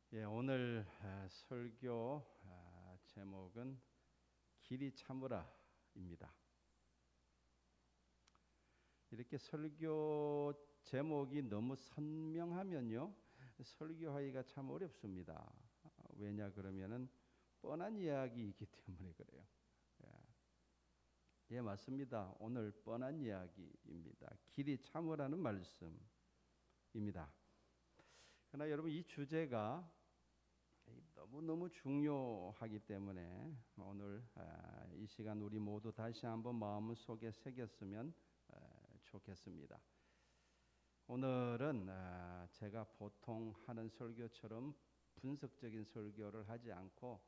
오늘 설교 제목은 길이 참으라입니다. 이렇게 설교 제목이 너무 선명하면요, 설교하기가 참 어렵습니다. 왜냐 그러면은 뻔한 이야기이기 때문에 그래요. 맞습니다. 오늘 뻔한 이야기입니다. 길이 참으라는 말씀입니다. 그러나 여러분, 이 주제가 너무너무 중요하기 때문에 오늘 이 시간 우리 모두 다시 한번 마음속에 새겼으면 좋겠습니다. 오늘은 제가 보통 하는 설교처럼 분석적인 설교를 하지 않고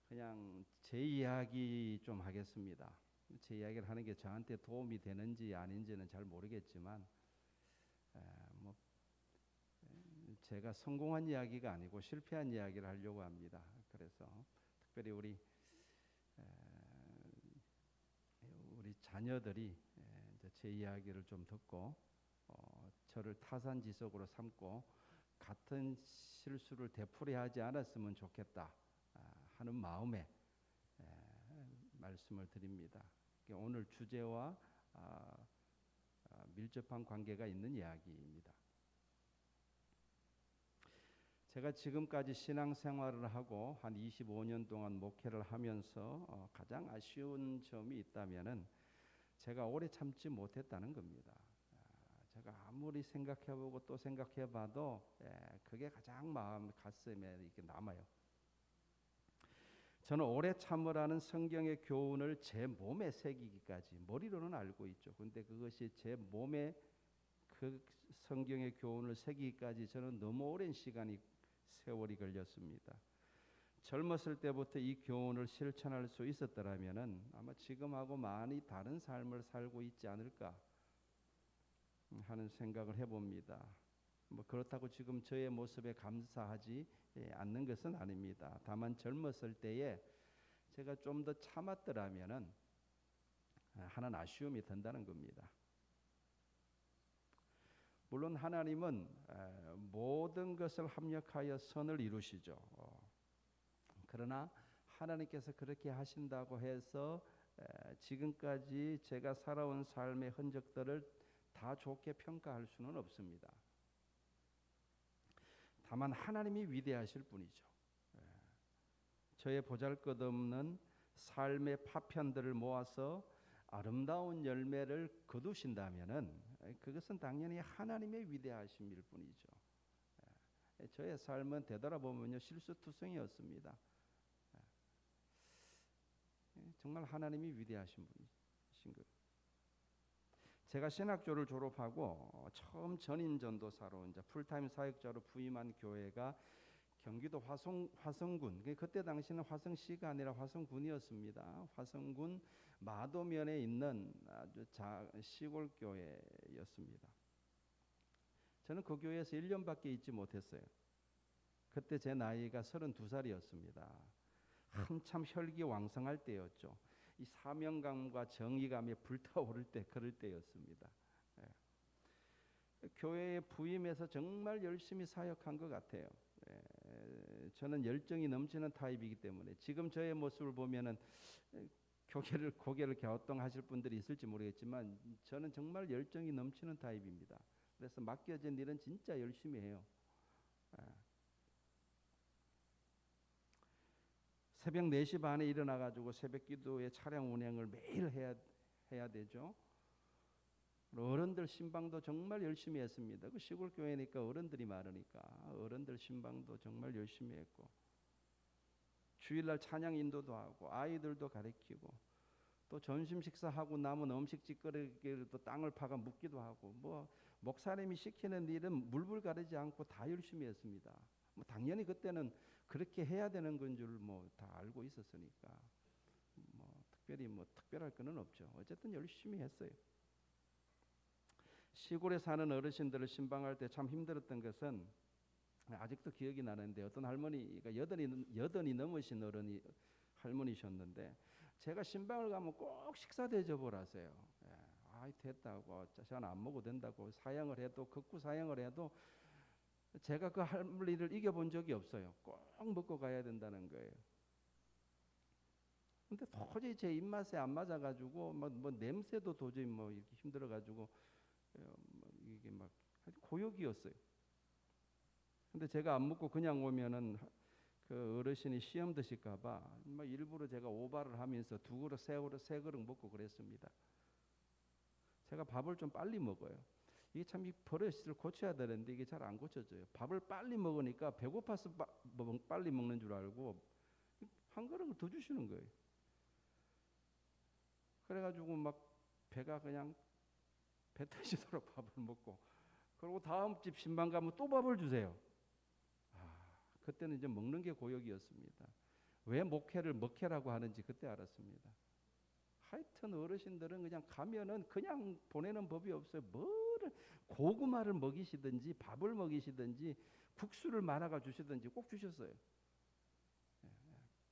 그냥 제 이야기 좀 하겠습니다. 제 이야기를 하는 게 저한테 도움이 되는지 아닌지는 잘 모르겠지만 뭐 제가 성공한 이야기가 아니고 실패한 이야기를 하려고 합니다. 그래서 특별히 우리 자녀들이 이제 제 이야기를 좀 듣고 저를 타산지석으로 삼고 같은 실수를 되풀이하지 않았으면 좋겠다 하는 마음에 말씀을 드립니다. 오늘 주제와 밀접한 관계가 있는 이야기입니다. 제가 지금까지 신앙생활을 하고 한 25년 동안 목회를 하면서 가장 아쉬운 점이 있다면은 제가 오래 참지 못했다는 겁니다. 제가 아무리 생각해보고 또 생각해봐도 그게 가장 마음 가슴에 이렇게 남아요. 저는 오래 참으라는 성경의 교훈을 제 몸에 새기기까지 머리로는 알고 있죠. 근데 그것이 제 몸에 그 성경의 교훈을 새기기까지 저는 너무 오랜 세월이 걸렸습니다. 젊었을 때부터 이 교훈을 실천할 수 있었더라면은 아마 지금하고 많이 다른 삶을 살고 있지 않을까 하는 생각을 해봅니다. 그렇다고 지금 저의 모습에 감사하지 않는 것은 아닙니다. 다만 젊었을 때에 제가 좀 더 참았더라면은 하는 아쉬움이 든다는 겁니다. 물론 하나님은 모든 것을 합력하여 선을 이루시죠. 그러나 하나님께서 그렇게 하신다고 해서 지금까지 제가 살아온 삶의 흔적들을 다 좋게 평가할 수는 없습니다. 다만 하나님이 위대하실 뿐이죠. 저의 보잘것없는 삶의 파편들을 모아서 아름다운 열매를 거두신다면은 그것은 당연히 하나님의 위대하심일 뿐이죠. 저의 삶은 되돌아보면요, 실수투성이었습니다. 정말 하나님이 위대하신 분이신 거예요. 제가 신학교를 졸업하고 처음 전임 전도사로 이제 풀타임 사역자로 부임한 교회가 경기도 화성군, 그때 당시는 화성시가 아니라 화성군이었습니다. 화성군 마도면에 있는 아주 시골 교회였습니다. 저는 그 교회에서 1년밖에 있지 못했어요. 그때 제 나이가 32살이었습니다. 한참 혈기왕성할 때였죠. 이 사명감과 정의감에 불타오를 때, 그럴 때였습니다. 교회에 부임해서 정말 열심히 사역한 것 같아요. 저는 열정이 넘치는 타입이기 때문에 지금 저의 모습을 보면은 고개를 갸우뚱하실 분들이 있을지 모르겠지만 저는 정말 열정이 넘치는 타입입니다. 그래서 맡겨진 일은 진짜 열심히 해요. 새벽 4시 반에 일어나가지고 새벽 기도회 차량 운행을 매일 해야 되죠. 어른들 신방도 정말 열심히 했습니다. 그 시골 교회니까 어른들이 많으니까 어른들 신방도 정말 열심히 했고, 주일날 찬양 인도도 하고 아이들도 가르치고, 또 점심 식사하고 남은 음식 찌꺼기를 또 땅을 파가 묻기도 하고, 목사님이 시키는 일은 물불 가리지 않고 다 열심히 했습니다. 당연히 그때는 그렇게 해야 되는 건 줄 다 알고 있었으니까 특별히 특별할 거는 없죠. 어쨌든 열심히 했어요. 시골에 사는 어르신들을 신방할 때 참 힘들었던 것은 아직도 기억이 나는데, 어떤 할머니가 여든이 넘으신 할머니셨는데 제가 신방을 가면 꼭 식사 대접을 하세요. 됐다고, 저는 안 먹어도 된다고, 사양을 해도, 극구 사양을 해도 제가 그 할머니를 이겨본 적이 없어요. 꼭 먹고 가야 된다는 거예요. 근데 도저히 제 입맛에 안 맞아가지고 뭐 냄새도 도저히 뭐 이렇게 힘들어가지고 뭐 이게 막 고역이었어요. 근데 제가 안 먹고 그냥 오면은 그 어르신이 시험 드실까봐 막 일부러 제가 오바를 하면서 두 그릇 세 그릇 먹고 그랬습니다. 제가 밥을 좀 빨리 먹어요. 이게 참 이 버릇을 고쳐야 되는데 이게 잘 안 고쳐져요. 밥을 빨리 먹으니까 배고파서 빨리 먹는 줄 알고 한 그릇을 더 주시는 거예요. 그래가지고 막 배가 그냥 배 터지도록 밥을 먹고 그리고 다음 집 신방 가면 또 밥을 주세요. 그때는 이제 먹는 게 고역이었습니다. 왜 목회를 먹회라고 하는지 그때 알았습니다. 하여튼 어르신들은 그냥 가면은 그냥 보내는 법이 없어요. 뭐를 고구마를 먹이시든지 밥을 먹이시든지 국수를 말아가 주시든지 꼭 주셨어요.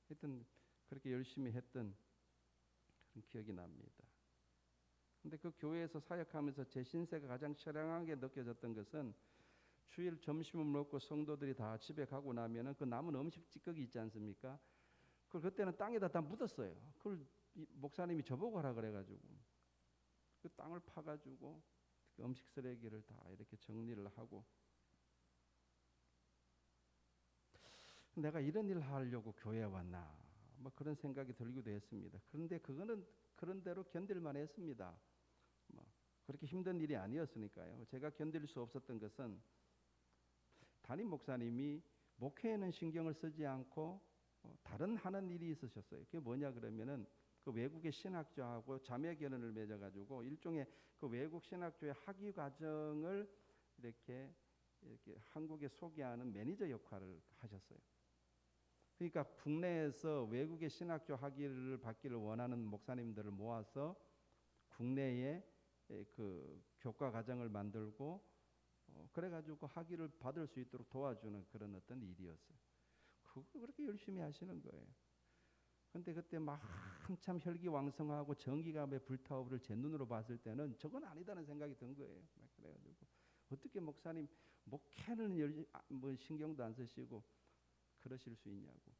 하여튼 그렇게 열심히 했던 그런 기억이 납니다. 근데 그 교회에서 사역하면서 제 신세가 가장 처량하게 느껴졌던 것은 주일 점심을 먹고 성도들이 다 집에 가고 나면은 그 남은 음식 찌꺼기 있지 않습니까? 그걸 그때는 땅에다 다 묻었어요. 그걸 목사님이 저보고 하라 그래가지고 그 땅을 파가지고 그 음식 쓰레기를 다 이렇게 정리를 하고 내가 이런 일 하려고 교회에 왔나 뭐 그런 생각이 들기도 했습니다. 그런데 그거는 그런 대로 견딜만 했습니다. 뭐 그렇게 힘든 일이 아니었으니까요. 제가 견딜 수 없었던 것은 담임 목사님이 목회에는 신경을 쓰지 않고 다른 하는 일이 있으셨어요. 그게 뭐냐 그러면은 그 외국의 신학교하고 자매 결연을 맺어가지고 일종의 그 외국 신학교의 학위 과정을 이렇게 한국에 소개하는 매니저 역할을 하셨어요. 그러니까 국내에서 외국의 신학교 학위를 받기를 원하는 목사님들을 모아서 국내에 그 교과 과정을 만들고 그래가지고 학위를 받을 수 있도록 도와주는 그런 어떤 일이었어요. 그걸 그렇게 열심히 하시는 거예요. 근데 그때 막 한참 혈기왕성하고 정기감에 불타오를 제 눈으로 봤을 때는 저건 아니다는 생각이 든 거예요. 그래가지고 어떻게 목사님 목회는 뭐 신경도 안 쓰시고 그러실 수 있냐고.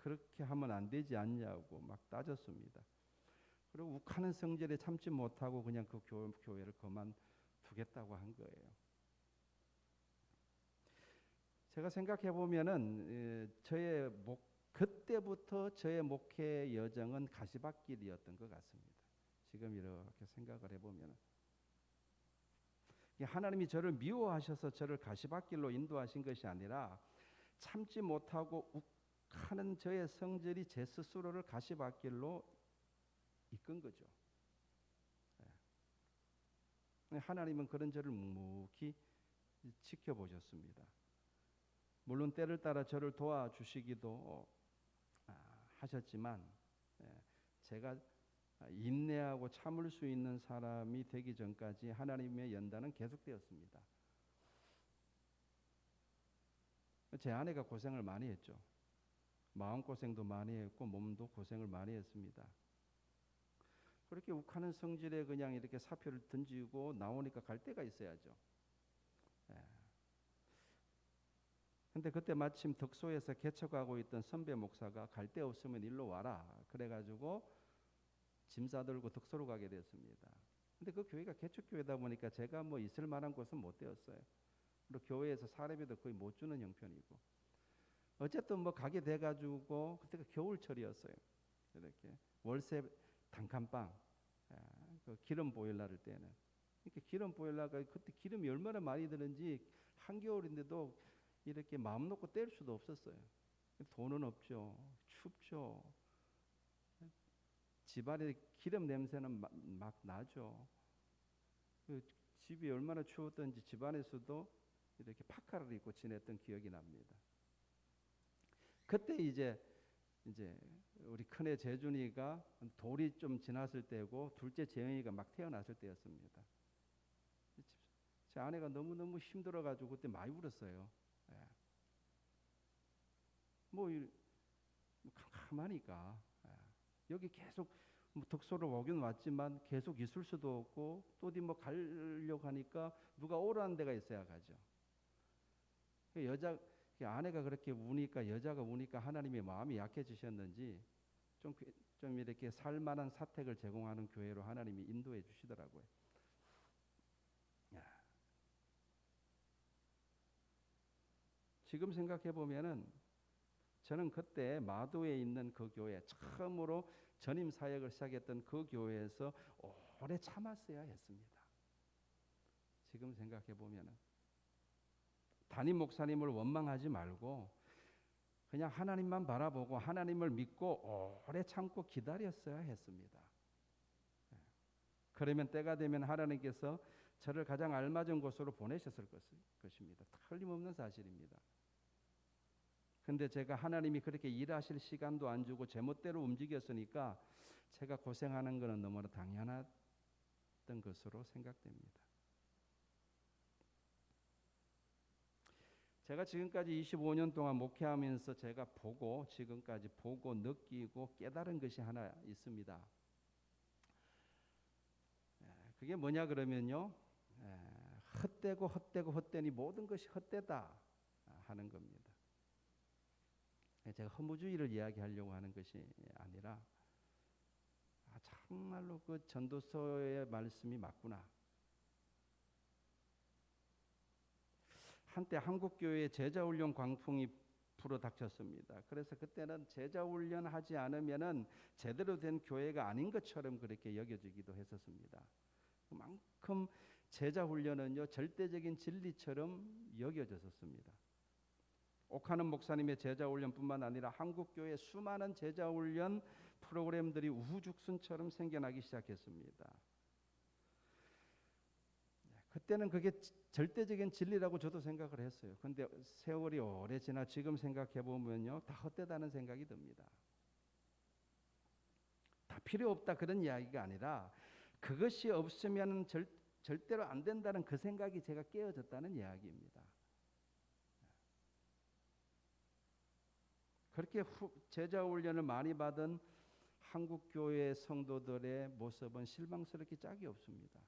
그렇게 하면 안 되지 않냐고 막 따졌습니다. 그리고 욱하는 성질에 참지 못하고 그냥 그 교회를 그만두겠다고 한 거예요. 제가 생각해 보면은 그때부터 저의 목회 여정은 가시밭길이었던 것 같습니다. 지금 이렇게 생각을 해보면 하나님이 저를 미워하셔서 저를 가시밭길로 인도하신 것이 아니라 참지 못하고 욱하는 저의 성질이 제 스스로를 가시밭길로 이끈 거죠. 하나님은 그런 저를 묵묵히 지켜보셨습니다. 물론 때를 따라 저를 도와주시기도 하셨지만 제가 인내하고 참을 수 있는 사람이 되기 전까지 하나님의 연단은 계속되었습니다. 제 아내가 고생을 많이 했죠. 마음고생도 많이 했고 몸도 고생을 많이 했습니다. 그렇게 욱하는 성질에 그냥 이렇게 사표를 던지고 나오니까 갈 데가 있어야죠. 근데 그때 마침 덕소에서 개척하고 있던 선배 목사가 갈 데 없으면 일로 와라. 그래가지고 짐 싸들고 덕소로 가게 됐습니다. 근데 그 교회가 개척교회다 보니까 제가 뭐 있을 만한 곳은 못 되었어요. 그리고 교회에서 사례비도 거의 못 주는 형편이고. 어쨌든 뭐 가게 돼가지고 그때가 겨울철이었어요. 이렇게 월세 단칸방, 그 기름 보일러를 때는. 이렇게 기름 보일러가 그때 기름이 얼마나 많이 드는지 한겨울인데도 이렇게 마음 놓고 뗄 수도 없었어요. 돈은 없죠. 춥죠. 집안에 기름 냄새는 막 나죠. 그 집이 얼마나 추웠던지 집안에서도 이렇게 파카를 입고 지냈던 기억이 납니다. 그때 이제 우리 큰애 재준이가 돌이 좀 지났을 때고 둘째 재영이가 막 태어났을 때였습니다. 제 아내가 너무너무 힘들어가지고 그때 많이 울었어요. 뭐 가만히니까 여기 계속 뭐 덕소로 오긴 왔지만 계속 있을 수도 없고 또 어디 뭐 가려고 하니까 누가 오라는 데가 있어야 가죠. 여자 아내가 그렇게 우니까 여자가 우니까 하나님의 마음이 약해지셨는지 좀, 좀 이렇게 살만한 사택을 제공하는 교회로 하나님이 인도해 주시더라고요. 지금 생각해 보면은 저는 그때 마도에 있는 그 교회 처음으로 전임 사역을 시작했던 그 교회에서 오래 참았어야 했습니다. 지금 생각해 보면은 담임 목사님을 원망하지 말고 그냥 하나님만 바라보고 하나님을 믿고 오래 참고 기다렸어야 했습니다. 그러면 때가 되면 하나님께서 저를 가장 알맞은 곳으로 보내셨을 것입니다. 틀림없는 사실입니다. 근데 제가 하나님이 그렇게 일하실 시간도 안 주고 제멋대로 움직였으니까 제가 고생하는 것은 너무나 당연했던 것으로 생각됩니다. 제가 지금까지 25년 동안 목회하면서 제가 지금까지 보고 느끼고 깨달은 것이 하나 있습니다. 그게 뭐냐 그러면요, 헛되니 모든 것이 헛되다 하는 겁니다. 제가 허무주의를 이야기하려고 하는 것이 아니라 정말로 그 전도서의 말씀이 맞구나. 한때 한국교회에 제자훈련 광풍이 불어닥쳤습니다. 그래서 그때는 제자훈련 하지 않으면은 제대로 된 교회가 아닌 것처럼 그렇게 여겨지기도 했었습니다. 그만큼 제자훈련은요 절대적인 진리처럼 여겨졌었습니다. 옥하는 목사님의 제자훈련뿐만 아니라 한국교회 수많은 제자훈련 프로그램들이 우후죽순처럼 생겨나기 시작했습니다. 그때는 그게 절대적인 진리라고 저도 생각을 했어요. 그런데 세월이 오래 지나 지금 생각해 보면요 다 헛되다는 생각이 듭니다. 다 필요 없다 그런 이야기가 아니라 그것이 없으면 절대로 안 된다는 그 생각이 제가 깨어졌다는 이야기입니다. 그렇게 제자 훈련을 많이 받은 한국교회 성도들의 모습은 실망스럽게 짝이 없습니다.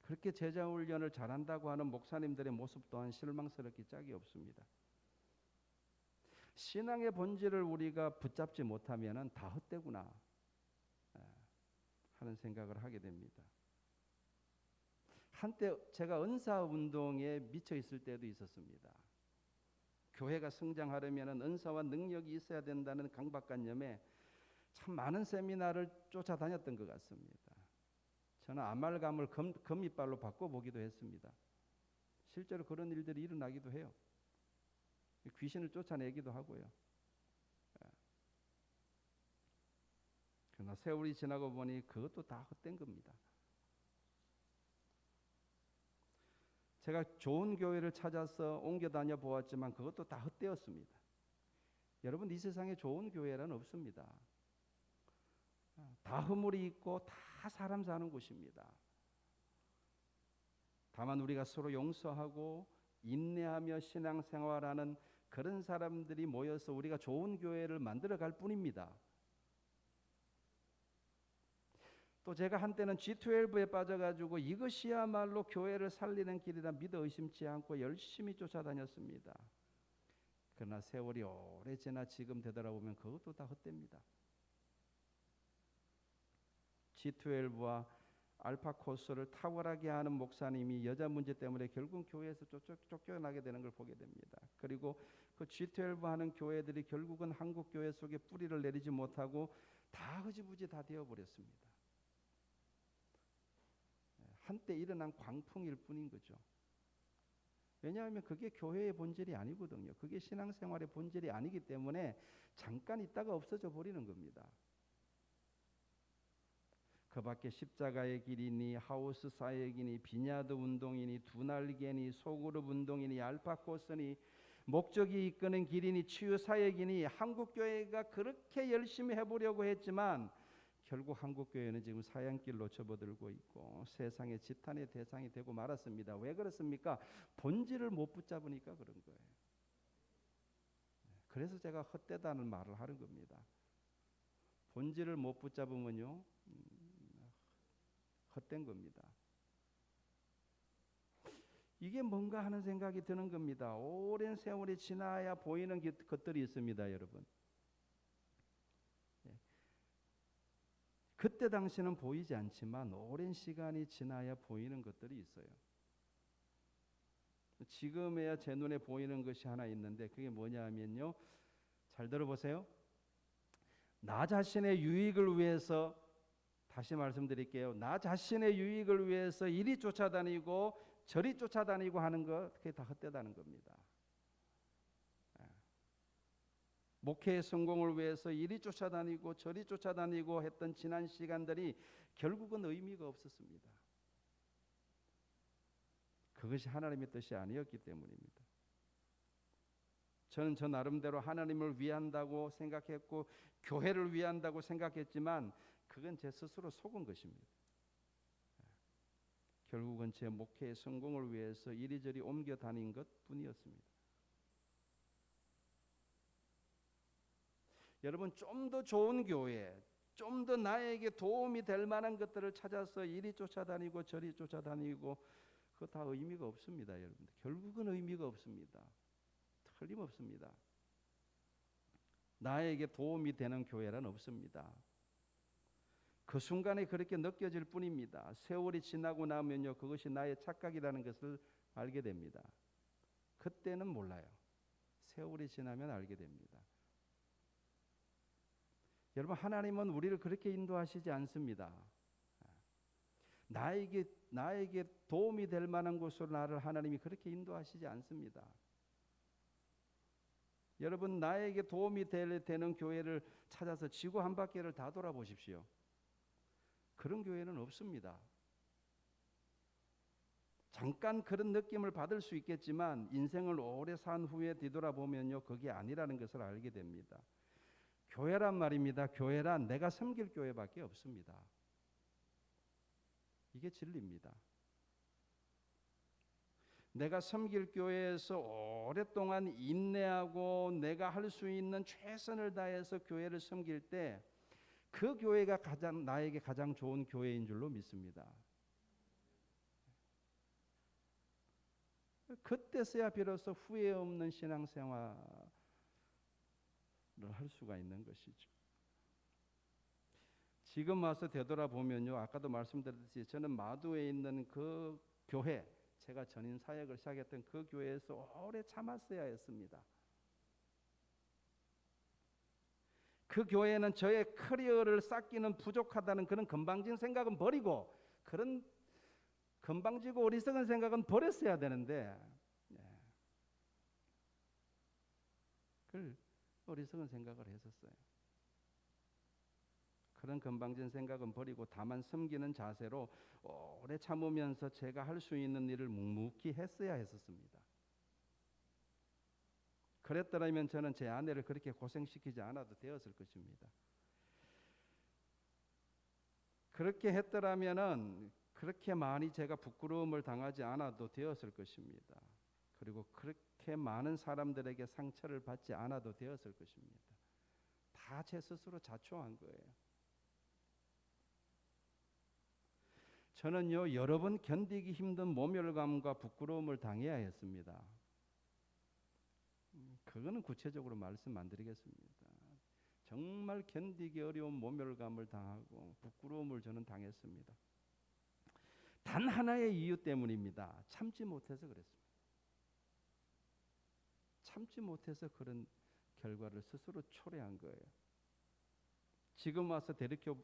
그렇게 제자 훈련을 잘한다고 하는 목사님들의 모습 또한 실망스럽게 짝이 없습니다. 신앙의 본질을 우리가 붙잡지 못하면 다 헛되구나 하는 생각을 하게 됩니다. 한때 제가 은사운동에 미쳐 있을 때도 있었습니다. 교회가 성장하려면 은사와 능력이 있어야 된다는 강박관념에 참 많은 세미나를 쫓아다녔던 것 같습니다. 저는 아말감을 금이빨로 바꿔보기도 했습니다. 실제로 그런 일들이 일어나기도 해요. 귀신을 쫓아내기도 하고요. 그러나 세월이 지나고 보니 그것도 다 헛된 겁니다. 제가 좋은 교회를 찾아서 옮겨 다녀 보았지만 그것도 다 헛되었습니다. 여러분 이 세상에 좋은 교회란 없습니다. 다 허물이 있고 다 사람 사는 곳입니다. 다만 우리가 서로 용서하고 인내하며 신앙생활하는 그런 사람들이 모여서 우리가 좋은 교회를 만들어갈 뿐입니다. 또 제가 한때는 G12에 빠져가지고 이것이야말로 교회를 살리는 길이라 믿어 의심치 않고 열심히 쫓아다녔습니다. 그러나 세월이 오래 지나 지금 되돌아보면 그것도 다 헛됩니다. G12와 알파 코스를 탁월하게 하는 목사님이 여자 문제 때문에 결국 교회에서 쫓겨나게 되는 걸 보게 됩니다. 그리고 그 G12 하는 교회들이 결국은 한국 교회 속에 뿌리를 내리지 못하고 다 흐지부지 다 되어버렸습니다. 한때 일어난 광풍일 뿐인 거죠. 왜냐하면 그게 교회의 본질이 아니거든요. 그게 신앙생활의 본질이 아니기 때문에 잠깐 있다가 없어져 버리는 겁니다. 그 밖에 십자가의 길이니 하우스 사역이니 비냐드 운동이니 두날개니 소그룹 운동이니 알파코스니 목적이 이끄는 길이니 치유 사역이니 한국교회가 그렇게 열심히 해보려고 했지만 결국 한국교회는 지금 사양길로 접어들고 있고 세상의 지탄의 대상이 되고 말았습니다. 왜 그렇습니까? 본질을 못 붙잡으니까 그런 거예요. 그래서 제가 헛되다는 말을 하는 겁니다. 본질을 못 붙잡으면요, 헛된 겁니다. 이게 뭔가 하는 생각이 드는 겁니다. 오랜 세월이 지나야 보이는 것들이 있습니다, 여러분. 그때 당시는 보이지 않지만 오랜 시간이 지나야 보이는 것들이 있어요. 지금에야 제 눈에 보이는 것이 하나 있는데 그게 뭐냐 하면요. 잘 들어보세요. 나 자신의 유익을 위해서, 다시 말씀드릴게요. 나 자신의 유익을 위해서 이리 쫓아다니고 저리 쫓아다니고 하는 것, 그게 다 헛되다는 겁니다. 목회의 성공을 위해서 이리 쫓아다니고 저리 쫓아다니고 했던 지난 시간들이 결국은 의미가 없었습니다. 그것이 하나님의 뜻이 아니었기 때문입니다. 저는 저 나름대로 하나님을 위한다고 생각했고 교회를 위한다고 생각했지만 그건 제 스스로 속은 것입니다. 결국은 제 목회의 성공을 위해서 이리저리 옮겨 다닌 것뿐이었습니다. 여러분, 좀 더 좋은 교회, 좀 더 나에게 도움이 될 만한 것들을 찾아서 이리 쫓아다니고 저리 쫓아다니고 그거 다 의미가 없습니다. 여러분, 결국은 의미가 없습니다. 틀림없습니다. 나에게 도움이 되는 교회란 없습니다. 그 순간에 그렇게 느껴질 뿐입니다. 세월이 지나고 나면요, 그것이 나의 착각이라는 것을 알게 됩니다. 그때는 몰라요. 세월이 지나면 알게 됩니다. 여러분, 하나님은 우리를 그렇게 인도하시지 않습니다. 나에게 도움이 될 만한 곳으로 나를 하나님이 그렇게 인도하시지 않습니다. 여러분, 나에게 도움이 되는 교회를 찾아서 지구 한 바퀴를 다 돌아보십시오. 그런 교회는 없습니다. 잠깐 그런 느낌을 받을 수 있겠지만 인생을 오래 산 후에 뒤돌아보면요, 그게 아니라는 것을 알게 됩니다. 교회란 말입니다. 교회란 내가 섬길 교회밖에 없습니다. 이게 진리입니다. 내가 섬길 교회에서 오랫동안 인내하고 내가 할 수 있는 최선을 다해서 교회를 섬길 때 그 교회가 나에게 가장 좋은 교회인 줄로 믿습니다. 그때서야 비로소 후회 없는 신앙생활을 할 수가 있는 것이죠. 지금 와서 되돌아보면요, 아까도 말씀드렸듯이 저는 마두에 있는 그 교회, 제가 전인 사역을 시작했던 그 교회에서 오래 참았어야 했습니다. 그 교회는 저의 커리어를 쌓기는 부족하다는 그런 건방진 생각은 버리고, 그런 건방지고 어리석은 생각은 버렸어야 되는데, 그 어리석은 생각을 했었어요. 그런 건방진 생각은 버리고 다만 섬기는 자세로 오래 참으면서 제가 할 수 있는 일을 묵묵히 했어야 했었습니다. 그랬더라면 저는 제 아내를 그렇게 고생시키지 않아도 되었을 것입니다. 그렇게 했더라면은 그렇게 많이 제가 부끄러움을 당하지 않아도 되었을 것입니다. 그리고 그렇게 많은 사람들에게 상처를 받지 않아도 되었을 것입니다. 다 제 스스로 자초한 거예요. 저는요, 여러 번 견디기 힘든 모멸감과 부끄러움을 당해야 했습니다. 그거는 구체적으로 말씀 안 드리겠습니다. 정말 견디기 어려운 모멸감을 당하고 부끄러움을 저는 당했습니다. 단 하나의 이유 때문입니다. 참지 못해서 그랬습니다. 참지 못해서 그런 결과를 스스로 초래한 거예요. 지금 와서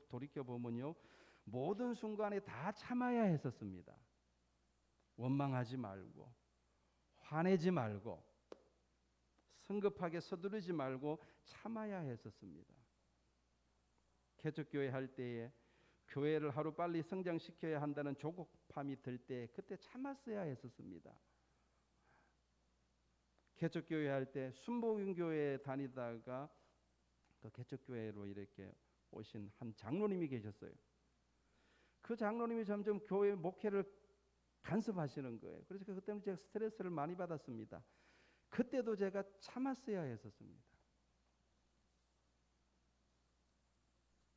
돌이켜보면요, 모든 순간에 다 참아야 했었습니다. 원망하지 말고, 화내지 말고, 성급하게 서두르지 말고 참아야 했었습니다. 개척교회 할 때에 교회를 하루빨리 성장시켜야 한다는 조급함이 들 때 그때 참았어야 했었습니다. 개척교회 할 때 순복음교회에 다니다가 그 개척교회로 이렇게 오신 한 장로님이 계셨어요. 그 장로님이 점점 교회 목회를 간섭하시는 거예요. 그래서 그때 제가 스트레스를 많이 받았습니다. 그때도 제가 참았어야 했었습니다.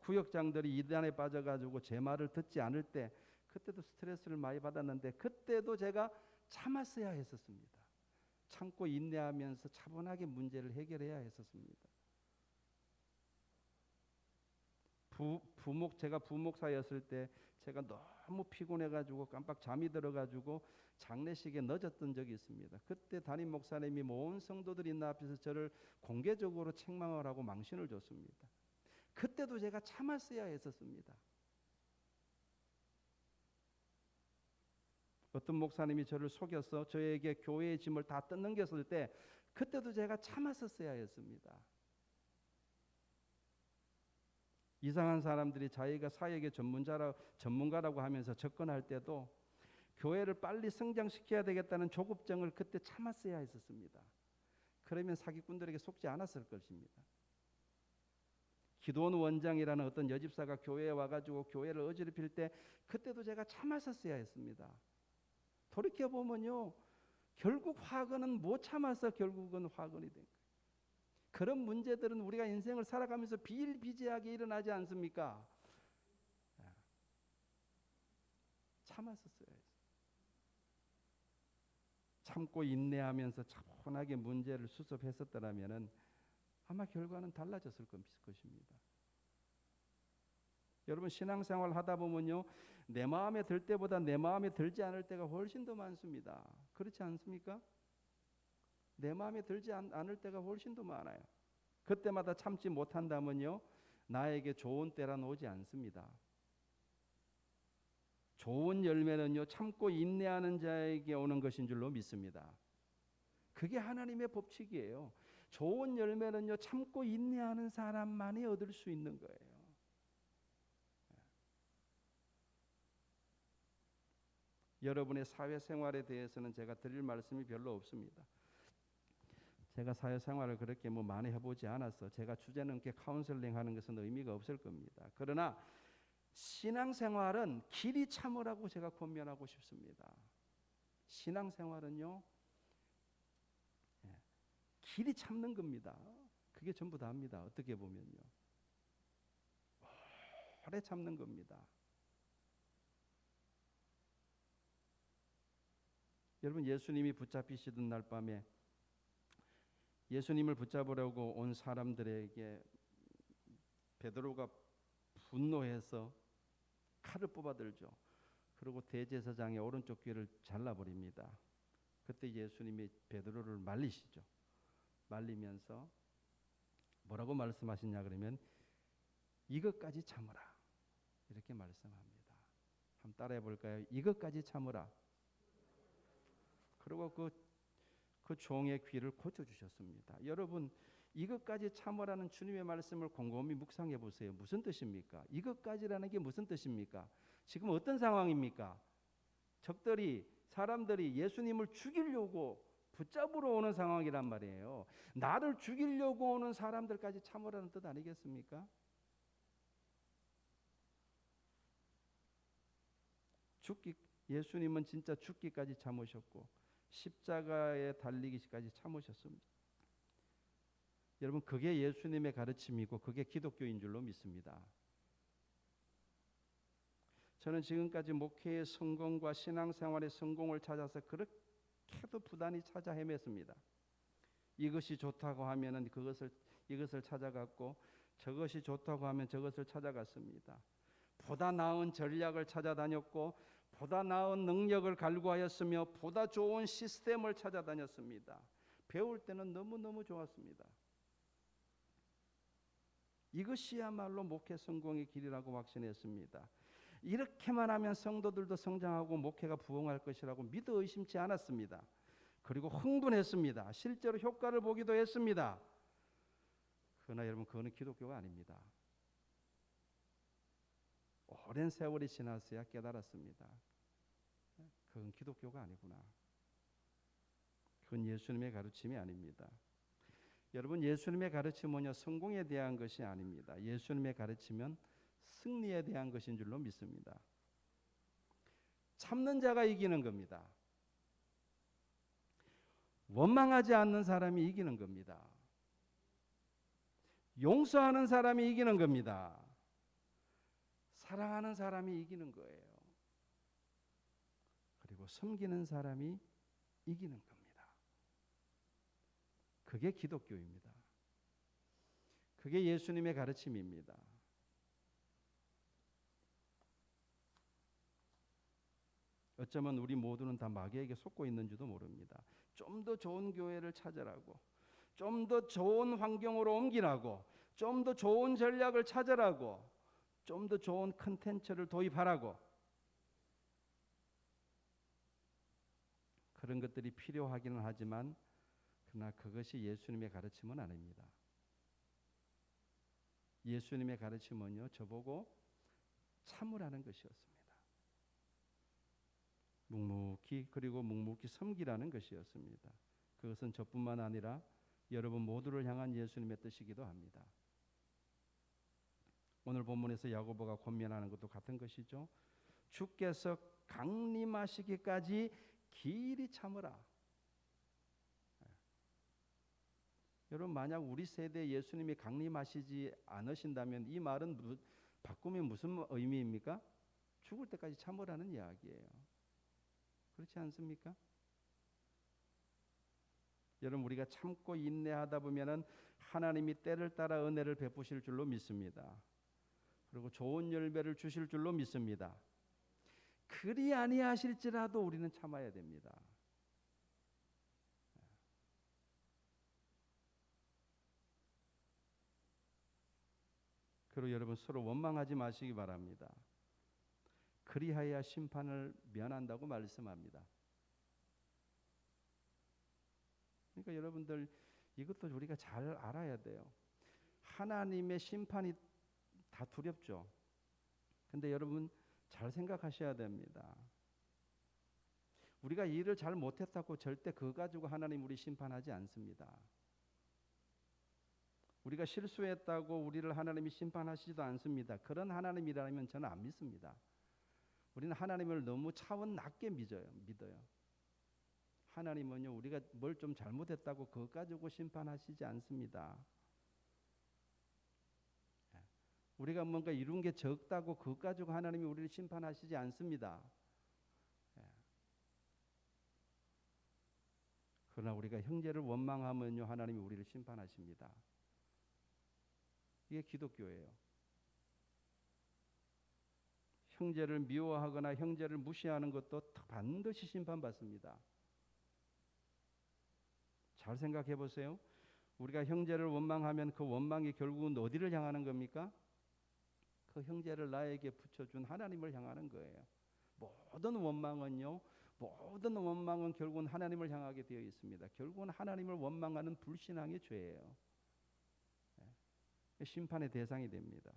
구역장들이 이단에 빠져가지고 제 말을 듣지 않을 때 그때도 스트레스를 많이 받았는데 그때도 제가 참았어야 했었습니다. 참고 인내하면서 차분하게 문제를 해결해야 했었습니다. 제가 부목사였을 때 제가 너무 피곤해가지고 깜빡 잠이 들어가지고 장례식에 늦었던 적이 있습니다. 그때 담임 목사님이 모든 성도들이 있는 앞에서 저를 공개적으로 책망을 하고 망신을 줬습니다. 그때도 제가 참았어야 했었습니다. 어떤 목사님이 저를 속여서 저에게 교회의 짐을 다 떠넘겼을 때 그때도 제가 참았었어야 했습니다. 이상한 사람들이 자기가 사역의 전문가라고 하면서 접근할 때도 교회를 빨리 성장시켜야 되겠다는 조급증을 그때 참았어야 했었습니다. 그러면 사기꾼들에게 속지 않았을 것입니다. 기도원 원장이라는 어떤 여집사가 교회에 와가지고 교회를 어지럽힐 때 그때도 제가 참았었어야 했습니다. 돌이켜보면요, 결국 화근은 못 참아서 결국은 화근이 된 거예요. 그런 문제들은 우리가 인생을 살아가면서 비일비재하게 일어나지 않습니까? 참았었어야 했어요. 참고 인내하면서 차분하게 문제를 수습했었더라면 아마 결과는 달라졌을 것입니다. 여러분 신앙생활 하다 보면요, 내 마음에 들 때보다 내 마음에 들지 않을 때가 훨씬 더 많습니다. 그렇지 않습니까? 내 마음에 들지 않을 때가 훨씬 더 많아요. 그때마다 참지 못한다면요, 나에게 좋은 때란 오지 않습니다. 좋은 열매는요, 참고 인내하는 자에게 오는 것인 줄로 믿습니다. 그게 하나님의 법칙이에요. 좋은 열매는요, 참고 인내하는 사람만이 얻을 수 있는 거예요. 여러분의 사회생활에 대해서는 제가 드릴 말씀이 별로 없습니다. 제가 사회생활을 그렇게 많이 해보지 않아서 제가 주제넘게 카운셀링 하는 것은 의미가 없을 겁니다. 그러나 신앙생활은 길이 참으라고 제가 권면하고 싶습니다. 신앙생활은요, 길이 참는 겁니다. 그게 전부 다입니다. 어떻게 보면요, 오래 참는 겁니다. 여러분 예수님이 붙잡히시던 날 밤에 예수님을 붙잡으려고 온 사람들에게 베드로가 분노해서 칼을 뽑아들죠. 그리고 대제사장의 오른쪽 귀를 잘라버립니다. 그때 예수님이 베드로를 말리시죠. 말리면서 뭐라고 말씀하시냐 그러면 이것까지 참으라 이렇게 말씀합니다. 한번 따라해 볼까요? 이것까지 참으라. 그리고 그 종의 귀를 고쳐주셨습니다. 여러분 이것까지 참으라는 주님의 말씀을 곰곰이 묵상해 보세요. 무슨 뜻입니까? 이것까지라는 게 무슨 뜻입니까? 지금 어떤 상황입니까? 사람들이 예수님을 죽이려고 붙잡으러 오는 상황이란 말이에요. 나를 죽이려고 오는 사람들까지 참으라는 뜻 아니겠습니까? 예수님은 진짜 죽기까지 참으셨고 십자가에 달리기까지 참으셨습니다. 여러분 그게 예수님의 가르침이고 그게 기독교인 줄로 믿습니다. 저는 지금까지 목회의 성공과 신앙생활의 성공을 찾아서 그렇게도 부단히 찾아 헤맸습니다. 이것이 좋다고 하면은 이것을 찾아갔고 저것이 좋다고 하면 저것을 찾아갔습니다. 보다 나은 전략을 찾아다녔고 보다 나은 능력을 갈구하였으며 보다 좋은 시스템을 찾아다녔습니다. 배울 때는 너무너무 좋았습니다. 이것이야말로 목회 성공의 길이라고 확신했습니다. 이렇게만 하면 성도들도 성장하고 목회가 부흥할 것이라고 믿어 의심치 않았습니다. 그리고 흥분했습니다. 실제로 효과를 보기도 했습니다. 그러나 여러분 그거는 기독교가 아닙니다. 오랜 세월이 지났어야 깨달았습니다. 그건 기독교가 아니구나. 그건 예수님의 가르침이 아닙니다. 여러분 예수님의 가르침은요 성공에 대한 것이 아닙니다. 예수님의 가르침은 승리에 대한 것인 줄로 믿습니다. 참는 자가 이기는 겁니다. 원망하지 않는 사람이 이기는 겁니다. 용서하는 사람이 이기는 겁니다. 사랑하는 사람이 이기는 거예요. 그리고 섬기는 사람이 이기는 겁니다. 그게 기독교입니다. 그게 예수님의 가르침입니다. 어쩌면 우리 모두는 다 마귀에게 속고 있는지도 모릅니다. 좀 더 좋은 교회를 찾으라고, 좀 더 좋은 환경으로 옮기라고, 좀 더 좋은 전략을 찾으라고, 좀 더 좋은 컨텐츠를 도입하라고, 그런 것들이 필요하기는 하지만 그러나 그것이 예수님의 가르침은 아닙니다. 예수님의 가르침은요, 저보고 참으라는 것이었습니다. 묵묵히, 그리고 묵묵히 섬기라는 것이었습니다. 그것은 저뿐만 아니라 여러분 모두를 향한 예수님의 뜻이기도 합니다. 오늘 본문에서 야고보가 권면하는 것도 같은 것이죠. 주께서 강림하시기까지 길이 참으라. 여러분, 만약 우리 세대에 예수님이 강림하시지 않으신다면 이 말은 바꾸면 무슨 의미입니까? 죽을 때까지 참으라는 이야기예요. 그렇지 않습니까? 여러분, 우리가 참고 인내하다 보면은 하나님이 때를 따라 은혜를 베푸실 줄로 믿습니다. 그리고 좋은 열매를 주실 줄로 믿습니다. 그리 아니하실지라도 우리는 참아야 됩니다. 그리고 여러분, 서로 원망하지 마시기 바랍니다. 그리하여 심판을 면한다고 말씀합니다. 그러니까 여러분들, 이것도 우리가 잘 알아야 돼요. 하나님의 심판이 다 두렵죠. 근데 여러분 잘 생각하셔야 됩니다. 우리가 일을 잘 못했다고 절대 그거 가지고 하나님 우리 심판하지 않습니다. 우리가 실수했다고 우리를 하나님이 심판하시지도 않습니다. 그런 하나님이라면 저는 안 믿습니다. 우리는 하나님을 너무 차원 낮게 믿어요. 하나님은요, 우리가 뭘 좀 잘못했다고 그것 가지고 심판하시지 않습니다. 우리가 뭔가 이룬 게 적다고 그것 가지고 하나님이 우리를 심판하시지 않습니다. 그러나 우리가 형제를 원망하면요, 하나님이 우리를 심판하십니다. 이게 기독교예요. 형제를 미워하거나 형제를 무시하는 것도 반드시 심판받습니다. 잘 생각해 보세요. 우리가 형제를 원망하면 그 원망이 결국은 어디를 향하는 겁니까? 그 형제를 나에게 붙여준 하나님을 향하는 거예요. 모든 원망은 결국은 하나님을 향하게 되어 있습니다. 결국은 하나님을 원망하는 불신앙의 죄예요. 심판의 대상이 됩니다.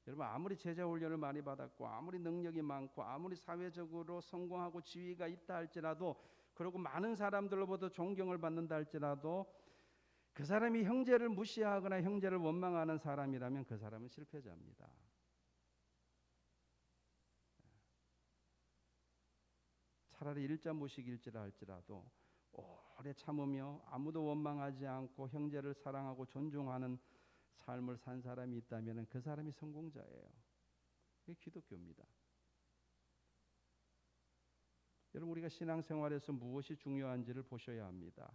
여러분, 아무리 제자 훈련을 많이 받았고 아무리 능력이 많고 아무리 사회적으로 성공하고 지위가 있다 할지라도, 그리고 많은 사람들로부터 존경을 받는다 할지라도, 그 사람이 형제를 무시하거나 형제를 원망하는 사람이라면 그 사람은 실패자입니다. 차라리 일자무식일지라 할지라도 오래 참으며 아무도 원망하지 않고 형제를 사랑하고 존중하는 삶을 산 사람이 있다면 그 사람이 성공자예요. 그게 기독교입니다. 여러분, 우리가 신앙생활에서 무엇이 중요한지를 보셔야 합니다.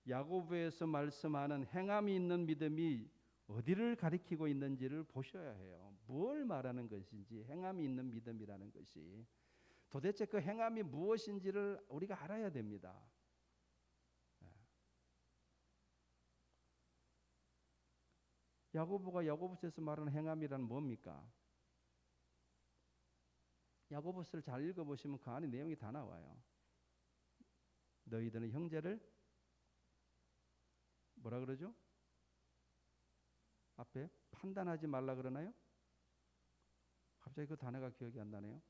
야고보에서 말씀하는 행함이 있는 믿음이 어디를 가리키고 있는지를 보셔야 해요. 뭘 말하는 것인지, 행함이 있는 믿음이라는 것이 도대체 그 행함이 무엇인지를 우리가 알아야 됩니다. 야고보가 야고보서에서 말하는 행함이란 뭡니까? 야고보서를 잘 읽어보시면 그 안에 내용이 다 나와요. 너희들은 형제를 뭐라 그러죠? 앞에 판단하지 말라 그러나요? 갑자기 그 단어가 기억이 안 나네요.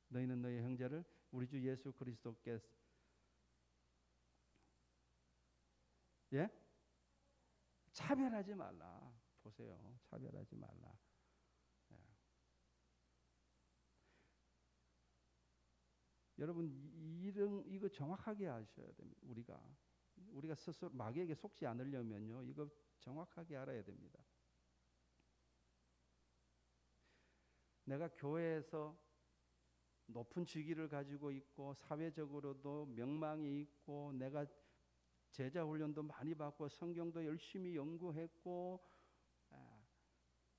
너희는 너희 형제를 우리 주 예수 그리스도께 차별하지 말라. 보세요. 차별하지 말라. 여러분, 이거 정확하게 아셔야 됩니다. 우리가 우리가 스스로 마귀에게 속지 않으려면요, 이거 정확하게 알아야 됩니다. 내가 교회에서 높은 직위를 가지고 있고 사회적으로도 명망이 있고 내가 제자 훈련도 많이 받고 성경도 열심히 연구했고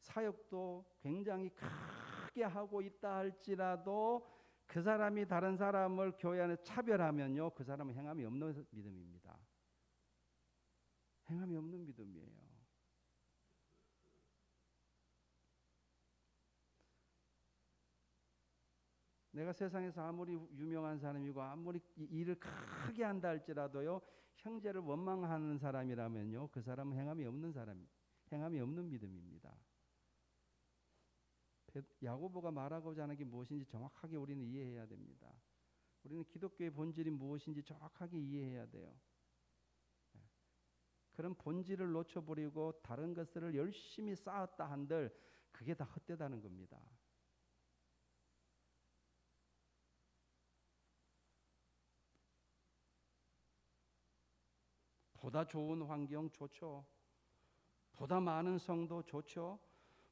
사역도 굉장히 크게 하고 있다 할지라도 그 사람이 다른 사람을 교회 안에 차별하면요, 그 사람은 행함이 없는 믿음입니다. 행함이 없는 믿음이에요. 내가 세상에서 아무리 유명한 사람이고 아무리 일을 크게 한다 할지라도요, 형제를 원망하는 사람이라면요, 그 사람은 행함이 없는 사람, 행함이 없는 믿음입니다. 야고보가 말하고자 하는 게 무엇인지 정확하게 우리는 이해해야 됩니다. 우리는 기독교의 본질이 무엇인지 정확하게 이해해야 돼요. 그런 본질을 놓쳐버리고 다른 것들을 열심히 쌓았다 한들 그게 다 헛되다는 겁니다. 보다 좋은 환경 좋죠. 보다 많은 성도 좋죠.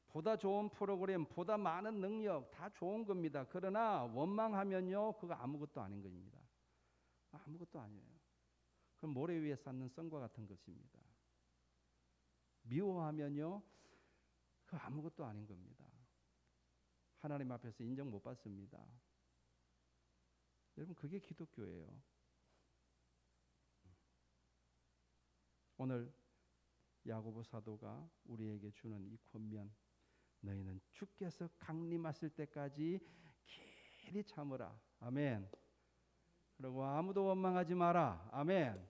보다 좋은 프로그램, 보다 많은 능력 다 좋은 겁니다. 그러나 원망하면요, 그거 아무것도 아닌 겁니다. 아무것도 아니에요. 그럼 모래 위에 쌓는 썬과 같은 것입니다. 미워하면요, 그거 아무것도 아닌 겁니다. 하나님 앞에서 인정 못 받습니다. 여러분, 그게 기독교예요. 오늘 야고보 사도가 우리에게 주는 이 권면, 너희는 주께서 강림하실 때까지 길이 참으라. 아멘. 그리고 아무도 원망하지 마라. 아멘.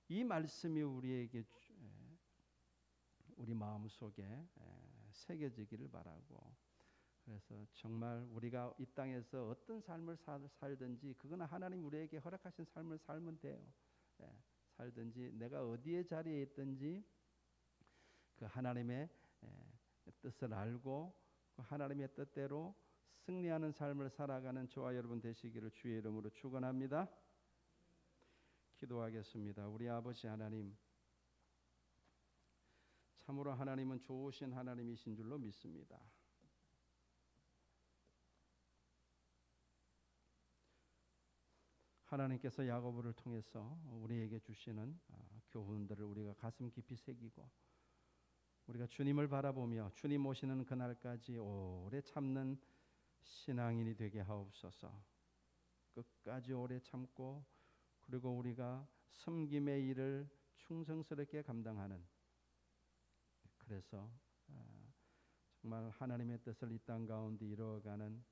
이 말씀이 우리에게 우리 마음속에 새겨지기를 바라고, 그래서 정말 우리가 이 땅에서 어떤 삶을 살든지 그거는 하나님 우리에게 허락하신 삶을 살면 돼요. 살든지 내가 어디에 자리에 있든지 그 하나님의 뜻을 알고 그 하나님의 뜻대로 승리하는 삶을 살아가는 저와 여러분 되시기를 주의 이름으로 축원합니다. 기도하겠습니다. 우리 아버지 하나님, 참으로 하나님은 좋으신 하나님이신 줄로 믿습니다. 하나님께서 야고보를 통해서 우리에게 주시는 교훈들을 우리가 가슴 깊이 새기고 우리가 주님을 바라보며 주님 오시는 그날까지 오래 참는 신앙인이 되게 하옵소서. 끝까지 오래 참고 그리고 우리가 섬김의 일을 충성스럽게 감당하는, 그래서 정말 하나님의 뜻을 이 땅 가운데 이루어가는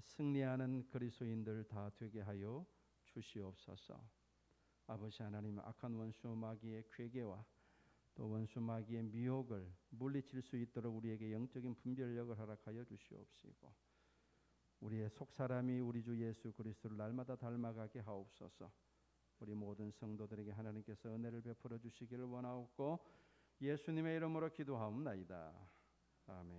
승리하는 그리스도인들 다 되게 하여 주시옵소서. 아버지 하나님, 악한 원수 마귀의 괴계와 또 원수 마귀의 미혹을 물리칠 수 있도록 우리에게 영적인 분별력을 허락하여 주시옵시고 우리의 속사람이 우리 주 예수 그리스도를 날마다 닮아가게 하옵소서. 우리 모든 성도들에게 하나님께서 은혜를 베풀어 주시기를 원하옵고 예수님의 이름으로 기도하옵나이다. 아멘.